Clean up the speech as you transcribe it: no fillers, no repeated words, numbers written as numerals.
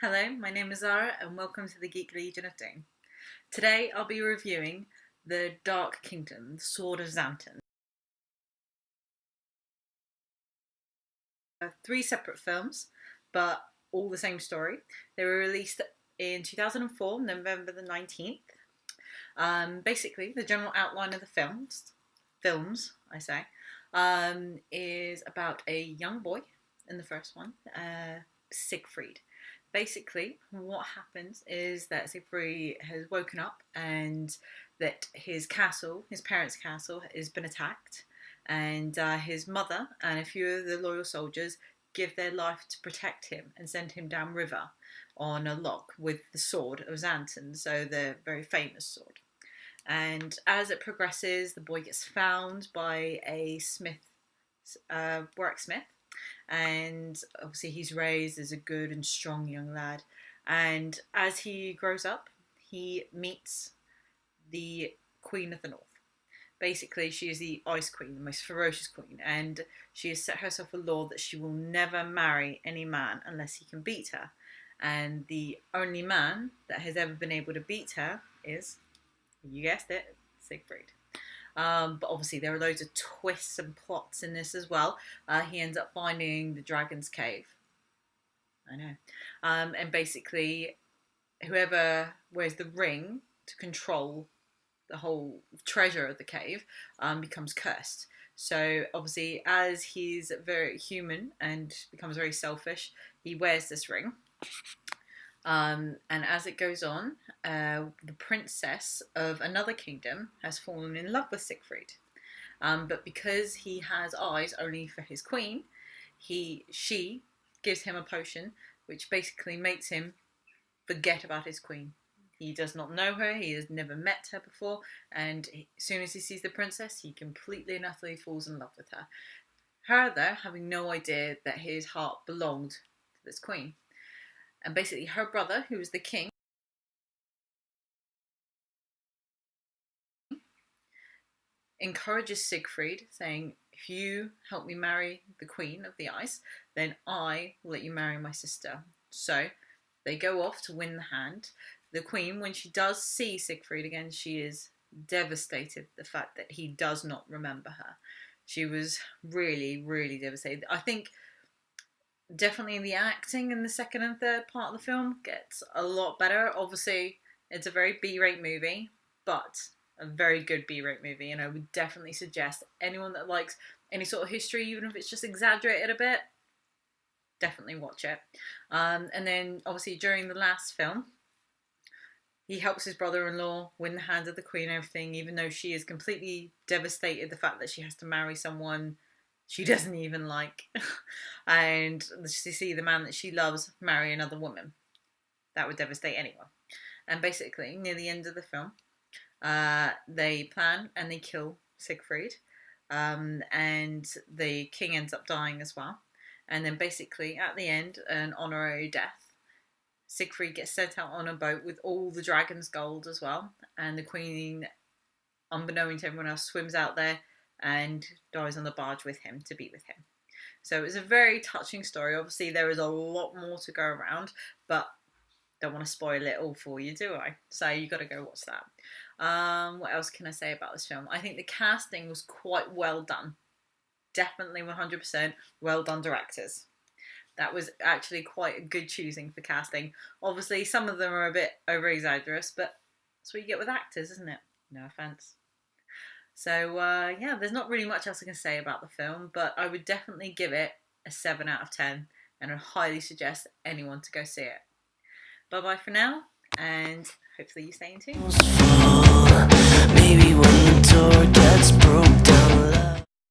Hello, my name is Zara and welcome to the Geek Legion of Doom. Today I'll be reviewing The Dark Kingdom, The Sword of Xanten. Three separate films, but all the same story. They were released in 2004, November the 19th. Basically, the general outline of the films is about a young boy in the first one, Siegfried. Basically, what happens is that Siegfried has woken up and that his parents' castle, has been attacked, and his mother and a few of the loyal soldiers give their life to protect him and send him downriver on a log with the sword of Xanten, so the very famous sword. And as it progresses, the boy gets found by a worksmith, and obviously he's raised as a good and strong young lad. And as he grows up, he meets the Queen of the North. Basically, she is the Ice Queen, the most ferocious queen, and she has set herself a law that she will never marry any man unless he can beat her. And the only man that has ever been able to beat her is, you guessed it, Siegfried. But obviously there are loads of twists and plots in this as well. He ends up finding the dragon's cave. I know. And basically, whoever wears the ring to control the whole treasure of the cave becomes cursed. So obviously, as he's very human and becomes very selfish, he wears this ring. And as it goes on, the princess of another kingdom has fallen in love with Siegfried. But because he has eyes only for his queen, she gives him a potion which basically makes him forget about his queen. He does not know her, he has never met her before, and as soon as he sees the princess, he completely and utterly falls in love with her. Her, though, having no idea that his heart belonged to this queen. And basically her brother, who was the king, encourages Siegfried, saying, if you help me marry the Queen of the Ice, then I will let you marry my sister. So they go off to win the hand. The Queen, when she does see Siegfried again, she is devastated the fact that he does not remember her. She was really, really devastated. I think definitely the acting in the second and third part of the film gets a lot better. Obviously, it's a very B-rate movie, but a very good B-rate movie, and I would definitely suggest anyone that likes any sort of history, even if it's just exaggerated a bit, definitely watch it. And then, obviously, during the last film, he helps his brother-in-law win the hand of the queen and everything, even though she is completely devastated the fact that she has to marry someone she doesn't even like, and to see the man that she loves marry another woman. That would devastate anyone. And basically, near the end of the film, they plan and they kill Siegfried, and the king ends up dying as well. And then basically, at the end, an honorary death, Siegfried gets sent out on a boat with all the dragon's gold as well, and the queen, unbeknown to everyone else, swims out there and dies on the barge with him to be with him. So it's a very touching story. Obviously there is a lot more to go around, but don't want to spoil it all for you, do I? So you got to go watch that. What else can I say about this film? I think the casting was quite well done. Definitely 100% well done directors. That was actually quite a good choosing for casting. Obviously some of them are a bit over exaggerous, but that's what you get with actors, isn't it? No offence. So, yeah, there's not really much else I can say about the film, but I would definitely give it a 7 out of 10, and I highly suggest anyone to go see it. Bye-bye for now, and hopefully you stay in tune. Maybe when the door gets broke down.